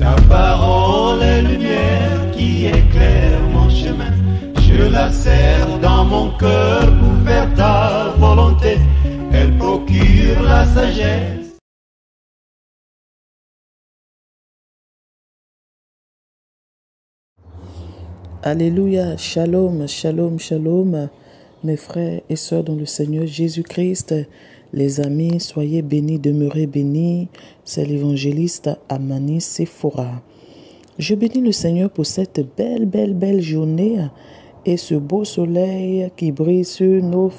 Ta parole est lumière qui éclaire mon chemin. Je la serre dans mon cœur pour faire ta volonté. Elle procure la sagesse. Alléluia, shalom, shalom, shalom, mes frères et sœurs dans le Seigneur Jésus-Christ, les amis, soyez bénis, demeurez bénis, c'est l'évangéliste Amani Sephora. Je bénis le Seigneur pour cette belle journée et ce beau soleil qui brille sur nos...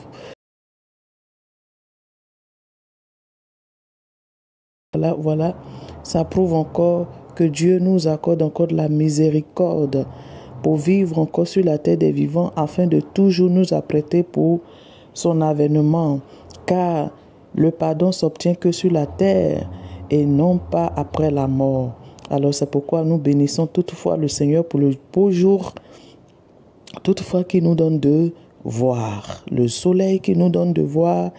Voilà, ça prouve encore que Dieu nous accorde encore de la miséricorde pour vivre encore sur la terre des vivants afin de toujours nous apprêter pour son avènement. Car le pardon s'obtient que sur la terre et non pas après la mort. Alors c'est pourquoi nous bénissons toutefois le Seigneur pour le beau jour, toutefois qu'il nous donne de voir, le soleil qu'il nous donne de voir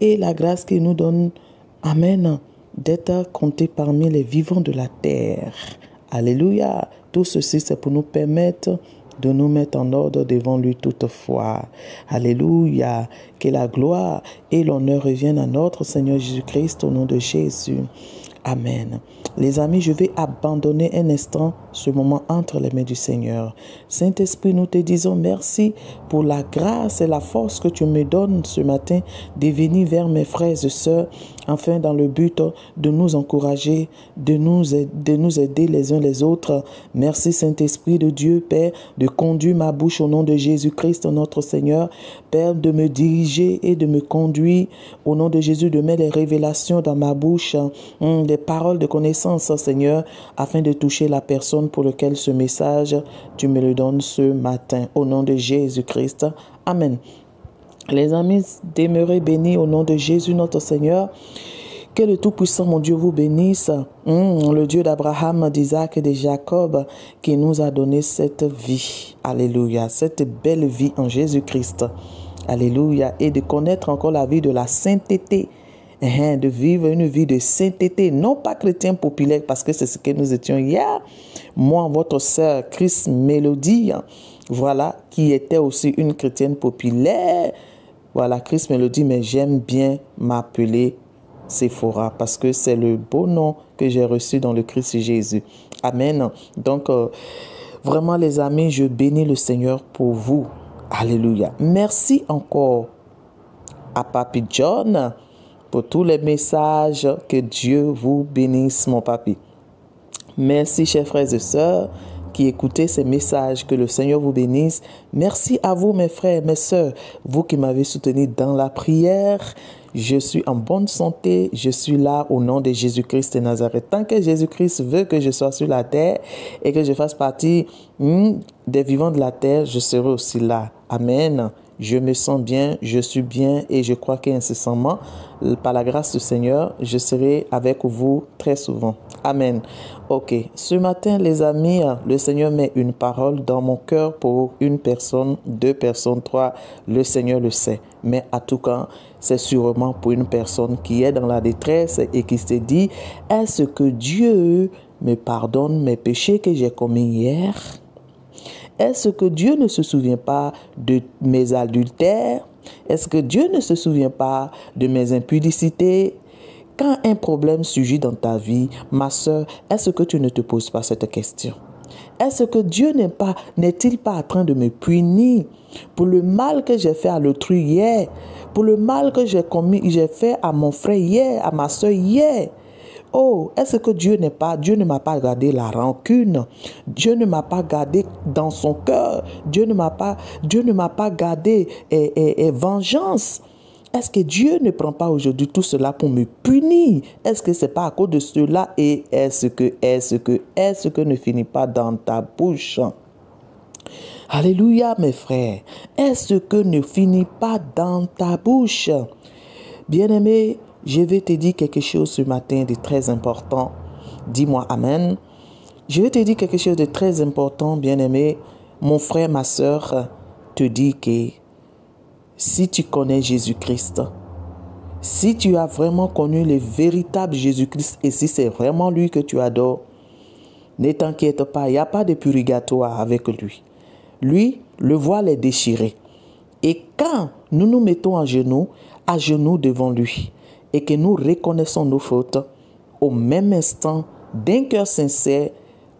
et la grâce qu'il nous donne, amen, d'être comptés parmi les vivants de la terre. Alléluia. Tout ceci, c'est pour nous permettre de nous mettre en ordre devant lui toutefois. Alléluia. Que la gloire et l'honneur reviennent à notre Seigneur Jésus-Christ au nom de Jésus. Amen. Les amis, je vais abandonner un instant ce moment entre les mains du Seigneur. Saint-Esprit, nous te disons merci pour la grâce et la force que tu me donnes ce matin de venir vers mes frères et sœurs, enfin dans le but de nous encourager, de nous aider les uns les autres. Merci Saint-Esprit de Dieu, Père, de conduire ma bouche au nom de Jésus-Christ, notre Seigneur. Père, de me diriger et de me conduire au nom de Jésus, de mettre les révélations dans ma bouche, des paroles de connaissance, Seigneur, afin de toucher la personne pour laquelle ce message, tu me le donnes ce matin. Au nom de Jésus-Christ. Amen. Les amis, demeurez bénis au nom de Jésus, notre Seigneur. Que le Tout-Puissant, mon Dieu, vous bénisse. Le Dieu d'Abraham, d'Isaac et de Jacob, qui nous a donné cette vie. Alléluia. Cette belle vie en Jésus-Christ. Alléluia. Et de connaître encore la vie de la sainteté. De vivre une vie de sainteté, non pas chrétien populaire, parce que c'est ce que nous étions hier. Moi, votre sœur Chris Mélodie, voilà, qui était aussi une chrétienne populaire. Voilà, Chris Mélodie, mais j'aime bien m'appeler Sephora, parce que c'est le beau nom que j'ai reçu dans le Christ Jésus. Amen. Donc, vraiment les amis, je bénis le Seigneur pour vous. Alléluia. Merci encore à Papi John pour tous les messages. Que Dieu vous bénisse, mon papi. Merci, chers frères et sœurs, qui écoutez ces messages. Que le Seigneur vous bénisse. Merci à vous, mes frères, mes sœurs, vous qui m'avez soutenu dans la prière. Je suis en bonne santé. Je suis là au nom de Jésus-Christ de Nazareth. Tant que Jésus-Christ veut que je sois sur la terre et que je fasse partie des vivants de la terre, je serai aussi là. Amen. Je me sens bien, je suis bien et je crois qu'incessamment, par la grâce du Seigneur, je serai avec vous très souvent. Amen. Ok, ce matin, les amis, le Seigneur met une parole dans mon cœur pour une personne, 2 personnes, 3, le Seigneur le sait. Mais à tout cas, c'est sûrement pour une personne qui est dans la détresse et qui se dit, est-ce que Dieu me pardonne mes péchés que j'ai commis hier? Est-ce que Dieu ne se souvient pas de mes adultères? Est-ce que Dieu ne se souvient pas de mes impudicités? Quand un problème surgit dans ta vie, ma sœur, est-ce que tu ne te poses pas cette question? Est-ce que Dieu n'est-il pas en train de me punir pour le mal que j'ai fait à l'autrui hier, pour le mal que j'ai fait à mon frère hier, à ma sœur hier? Oh, est-ce que Dieu ne m'a pas gardé la rancune? Dieu ne m'a pas gardé dans son cœur. Dieu ne m'a pas gardé vengeance. Est-ce que Dieu ne prend pas aujourd'hui tout cela pour me punir? Est-ce que c'est pas à cause de cela? Et est-ce que ne finit pas dans ta bouche? Alléluia, mes frères. Est-ce que ne finit pas dans ta bouche? Bien-aimé, je vais te dire quelque chose ce matin de très important. Dis-moi Amen. Je vais te dire quelque chose de très important, bien-aimé. Mon frère, ma soeur, te dit que si tu connais Jésus-Christ, si tu as vraiment connu le véritable Jésus-Christ et si c'est vraiment lui que tu adores, Ne t'inquiète pas, il n'y a pas de purgatoire avec lui. Lui, le voile est déchiré. Et quand nous nous mettons à genoux devant lui, et que nous reconnaissons nos fautes, au même instant, d'un cœur sincère,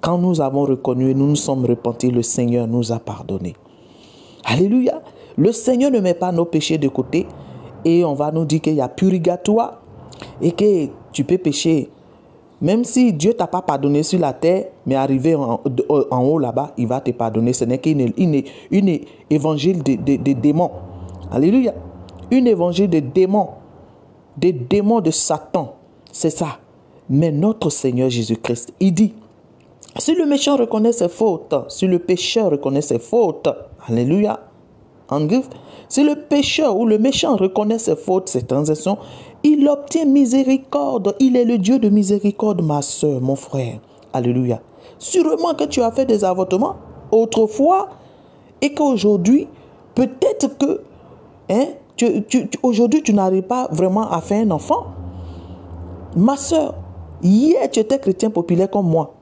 quand nous avons reconnu et nous nous sommes repentis, le Seigneur nous a pardonné. Alléluia. Le Seigneur ne met pas nos péchés de côté et on va nous dire qu'il y a purgatoire et que tu peux pécher. Même si Dieu ne t'a pas pardonné sur la terre, mais arrivé en haut là-bas, il va te pardonner. Ce n'est qu'une évangile de démons. Alléluia. Une évangile de démons. Des démons de Satan. C'est ça. Mais notre Seigneur Jésus-Christ, il dit, si le méchant reconnaît ses fautes, si le pécheur reconnaît ses fautes, alléluia, si le pécheur ou le méchant reconnaît ses fautes, ses transgressions, il obtient miséricorde. Il est le Dieu de miséricorde, ma soeur, mon frère. Alléluia. Sûrement que tu as fait des avortements autrefois et qu'aujourd'hui, peut-être que aujourd'hui, tu n'arrives pas vraiment à faire un enfant. Ma soeur, hier, tu étais chrétien populaire comme moi.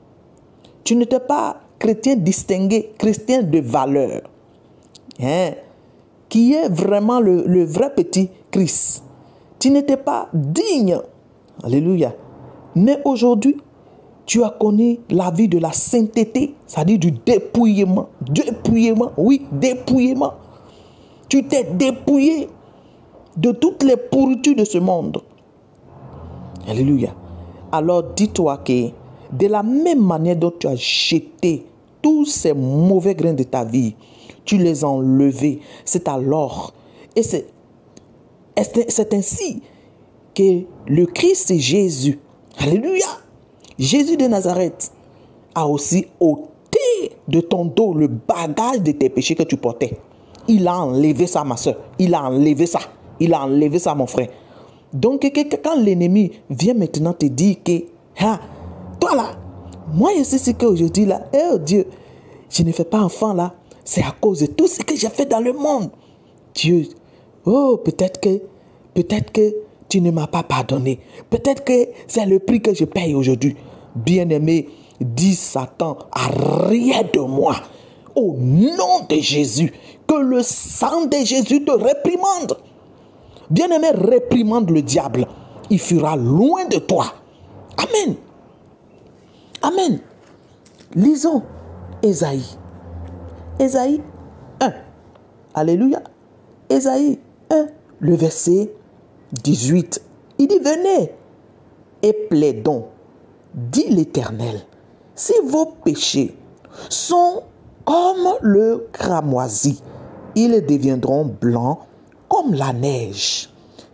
Tu n'étais pas chrétien distingué, chrétien de valeur. Qui est vraiment le vrai petit Christ. Tu n'étais pas digne. Alléluia. Mais aujourd'hui, tu as connu la vie de la sainteté, c'est-à-dire du dépouillement. Dépouillement, oui, dépouillement. Tu t'es dépouillé de toutes les pourritures de ce monde. Alléluia. Alors dis-toi que de la même manière dont tu as jeté tous ces mauvais grains de ta vie, tu les as enlevés. C'est alors, et c'est ainsi que le Christ Jésus, alléluia, Jésus de Nazareth, a aussi ôté de ton dos le bagage de tes péchés que tu portais. Il a enlevé ça, ma soeur. Il a enlevé ça. Il a enlevé ça, mon frère. Donc, quand l'ennemi vient maintenant te dire que, toi là, moi je sais ce qu'aujourd'hui là, oh Dieu, je ne fais pas enfant là, c'est à cause de tout ce que j'ai fait dans le monde. Dieu, oh, peut-être que tu ne m'as pas pardonné. Peut-être que c'est le prix que je paye aujourd'hui. Bien-aimé, dis Satan, arrière de moi. Au nom de Jésus, que le sang de Jésus te réprimande. Bien-aimé, réprimande le diable. Il fuira loin de toi. Amen. Amen. Lisons Ésaïe. Ésaïe 1. Alléluia. Ésaïe 1, le verset 18. Il dit, venez et plaidons, dit l'Éternel, si vos péchés sont comme le cramoisi, ils deviendront blancs comme la neige.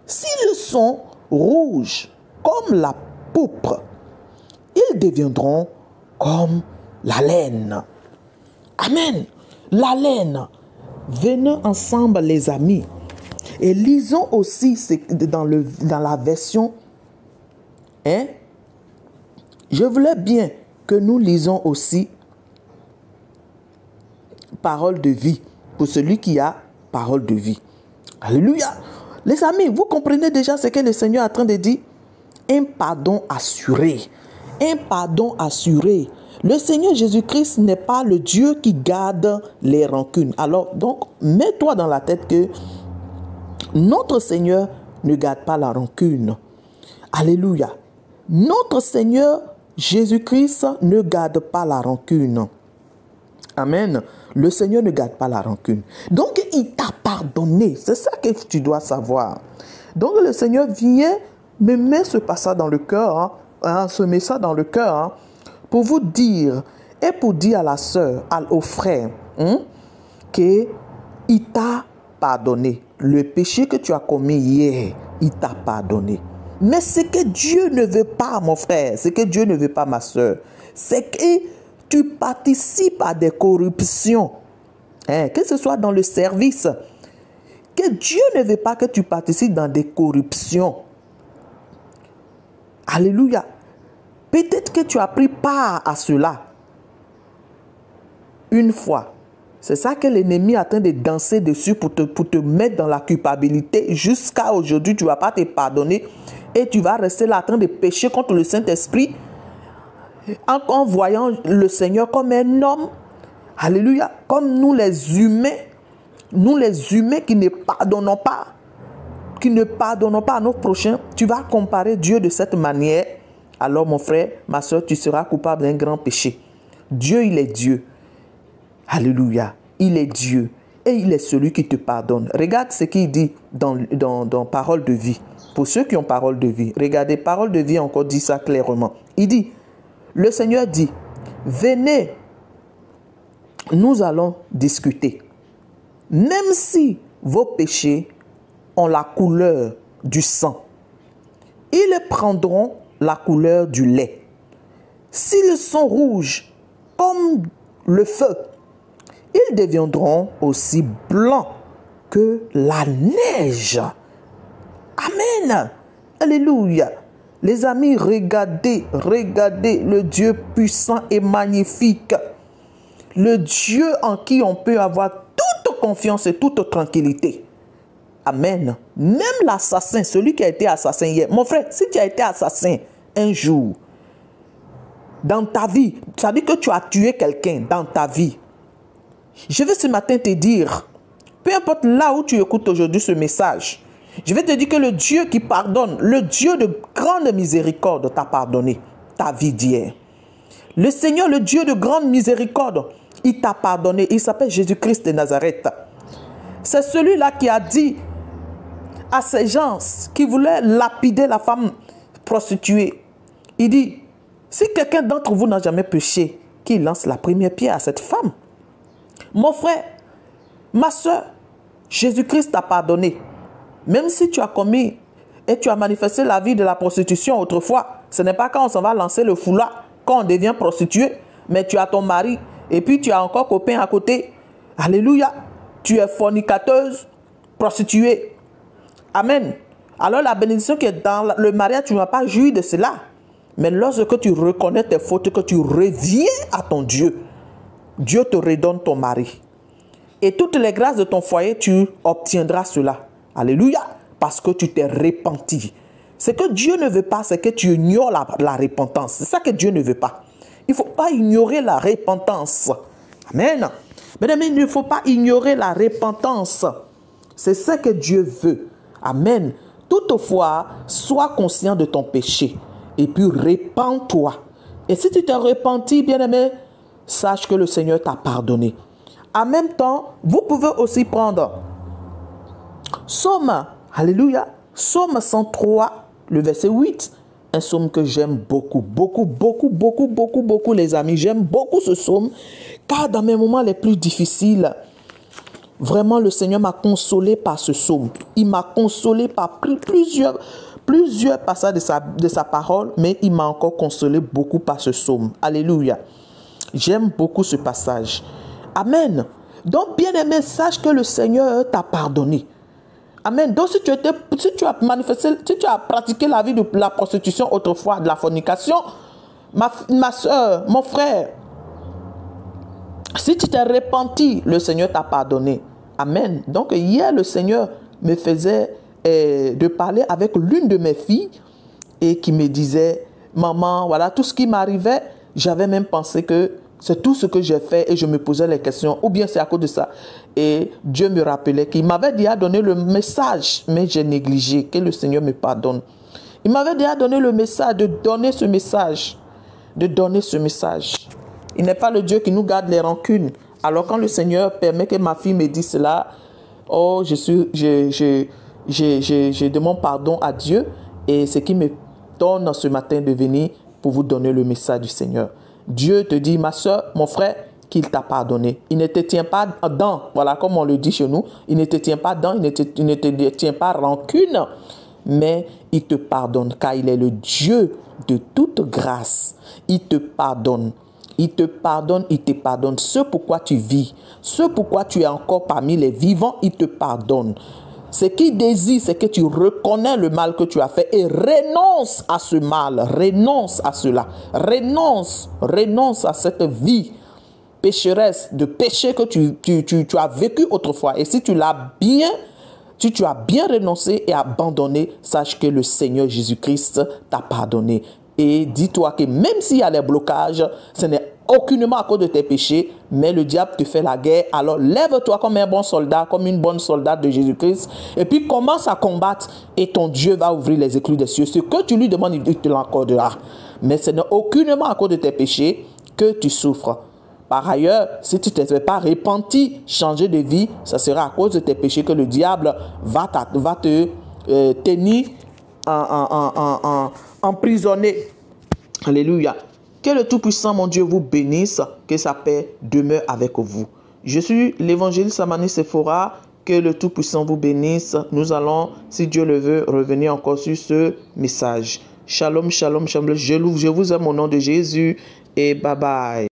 S'ils sont rouges comme la pourpre, ils deviendront comme la laine. Amen. La laine. Venons ensemble, les amis, et lisons aussi dans la version. Je voulais bien que nous lisons aussi parole de vie, pour celui qui a parole de vie. Alléluia. Les amis, vous comprenez déjà ce que le Seigneur est en train de dire? Un pardon assuré. Un pardon assuré. Le Seigneur Jésus-Christ n'est pas le Dieu qui garde les rancunes. Alors, donc, mets-toi dans la tête que notre Seigneur ne garde pas la rancune. Alléluia. Notre Seigneur Jésus-Christ ne garde pas la rancune. Amen. Le Seigneur ne garde pas la rancune. Donc, il t'a pardonné. C'est ça que tu dois savoir. Donc, le Seigneur vient me mettre ce passage dans le cœur, se met ça dans le cœur, pour vous dire, et pour dire à la sœur, au frère, qu'il t'a pardonné. Le péché que tu as commis hier, il t'a pardonné. Mais ce que Dieu ne veut pas, mon frère, ce que Dieu ne veut pas, ma sœur, c'est que tu participes à des corruptions, que ce soit dans le service, que Dieu ne veut pas que tu participes dans des corruptions. Alléluia. Peut-être que tu as pris part à cela une fois. C'est ça que l'ennemi est en train de danser dessus pour te mettre dans la culpabilité. Jusqu'à aujourd'hui, tu ne vas pas te pardonner et tu vas rester là en train de pécher contre le Saint-Esprit. en voyant le Seigneur comme un homme, alléluia, comme nous les humains qui ne pardonnons pas, à nos prochains, tu vas comparer Dieu de cette manière, alors mon frère, ma soeur, tu seras coupable d'un grand péché. Dieu, il est Dieu. Alléluia. Il est Dieu. Et il est celui qui te pardonne. Regarde ce qu'il dit dans Parole de vie. Pour ceux qui ont Parole de vie, regardez, Parole de vie encore dit ça clairement. Il dit, le Seigneur dit, venez, nous allons discuter. Même si vos péchés ont la couleur du sang, ils prendront la couleur du lait. S'ils sont rouges comme le feu, ils deviendront aussi blancs que la neige. Amen. Alléluia. Les amis, regardez le Dieu puissant et magnifique. Le Dieu en qui on peut avoir toute confiance et toute tranquillité. Amen. Même l'assassin, celui qui a été assassin hier. Mon frère, si tu as été assassin un jour, dans ta vie, ça veut dire que tu as tué quelqu'un dans ta vie. Je veux ce matin te dire, peu importe là où tu écoutes aujourd'hui ce message, je vais te dire que le Dieu qui pardonne, le Dieu de grande miséricorde t'a pardonné ta vie d'hier. Le Seigneur, le Dieu de grande miséricorde, il t'a pardonné. Il s'appelle Jésus-Christ de Nazareth. C'est celui-là qui a dit à ces gens qui voulaient lapider la femme prostituée. Il dit, si quelqu'un d'entre vous n'a jamais péché, qu'il lance la première pierre à cette femme. Mon frère, ma soeur, Jésus-Christ t'a pardonné. Même si tu as commis et tu as manifesté la vie de la prostitution autrefois, ce n'est pas quand on s'en va lancer le foulard, quand on devient prostituée, mais tu as ton mari et puis tu as encore copain à côté. Alléluia. Tu es fornicateuse, prostituée. Amen. Alors la bénédiction qui est dans le mariage, tu ne vas pas jouir de cela. Mais lorsque tu reconnais tes fautes, que tu reviens à ton Dieu, Dieu te redonne ton mari. Et toutes les grâces de ton foyer, tu obtiendras cela. Alléluia. Parce que tu t'es repenti. Ce que Dieu ne veut pas, c'est que tu ignores la repentance. C'est ça que Dieu ne veut pas. Il ne faut pas ignorer la repentance. Amen. Mesdames, il ne faut pas ignorer la repentance. C'est ce que Dieu veut. Amen. Toutefois, sois conscient de ton péché. Et puis, repens-toi. Et si tu t'es repenti, bien-aimé, sache que le Seigneur t'a pardonné. En même temps, vous pouvez aussi prendre Psaume, alléluia, Psaume 103, le verset 8. Un psaume que j'aime beaucoup, beaucoup, les amis. J'aime beaucoup ce psaume, car dans mes moments les plus difficiles, vraiment, le Seigneur m'a consolé par ce psaume. Il m'a consolé par plusieurs passages de sa parole, mais il m'a encore consolé beaucoup par ce psaume. Alléluia. J'aime beaucoup ce passage. Amen. Donc, bien-aimé, sache que le Seigneur t'a pardonné. Amen. Donc, si tu as pratiqué la vie de la prostitution autrefois, de la fornication, ma soeur, mon frère, si tu t'es repenti, le Seigneur t'a pardonné. Amen. Donc, hier, le Seigneur me faisait de parler avec l'une de mes filles et qui me disait, maman, voilà, tout ce qui m'arrivait, j'avais même pensé que c'est tout ce que j'ai fait et je me posais les questions, ou bien c'est à cause de ça. Et Dieu me rappelait qu'il m'avait déjà donné le message, mais j'ai négligé, que le Seigneur me pardonne. Il m'avait déjà donné le message, de donner ce message, Il n'est pas le Dieu qui nous garde les rancunes. Alors quand le Seigneur permet que ma fille me dise cela, oh, je demande pardon à Dieu et ce qui me donne ce matin de venir pour vous donner le message du Seigneur. Dieu te dit, ma soeur, mon frère, qu'il t'a pardonné. Il ne te tient pas dans, voilà comme on le dit chez nous, il ne te tient pas dans, il ne te tient pas rancune, mais il te pardonne car il est le Dieu de toute grâce. Il te pardonne. Il te pardonne, il te pardonne. Ce pourquoi tu vis, ce pourquoi tu es encore parmi les vivants, il te pardonne. Ce qu'il désire, c'est que tu reconnais le mal que tu as fait et renonce à ce mal, renonce à cela, renonce à cette vie pécheresse, de péché que tu as vécu autrefois. Et si tu as bien renoncé et abandonné, sache que le Seigneur Jésus-Christ t'a pardonné. Et dis-toi que même s'il y a des blocages, ce n'est aucunement à cause de tes péchés, mais le diable te fait la guerre. Alors lève-toi comme un bon soldat, comme une bonne soldate de Jésus-Christ, et puis commence à combattre, et ton Dieu va ouvrir les éclus des cieux. Ce que tu lui demandes, il te l'accordera. Mais ce n'est aucunement à cause de tes péchés que tu souffres. Par ailleurs, si tu ne t'es pas repenti, changer de vie, ça sera à cause de tes péchés que le diable va te tenir emprisonné. Alléluia. Que le Tout-Puissant, mon Dieu, vous bénisse, que sa paix demeure avec vous. Je suis l'évangéliste Amani Sephora, que le Tout-Puissant vous bénisse. Nous allons, si Dieu le veut, revenir encore sur ce message. Shalom, shalom, shalom. Je vous aime au nom de Jésus et bye bye.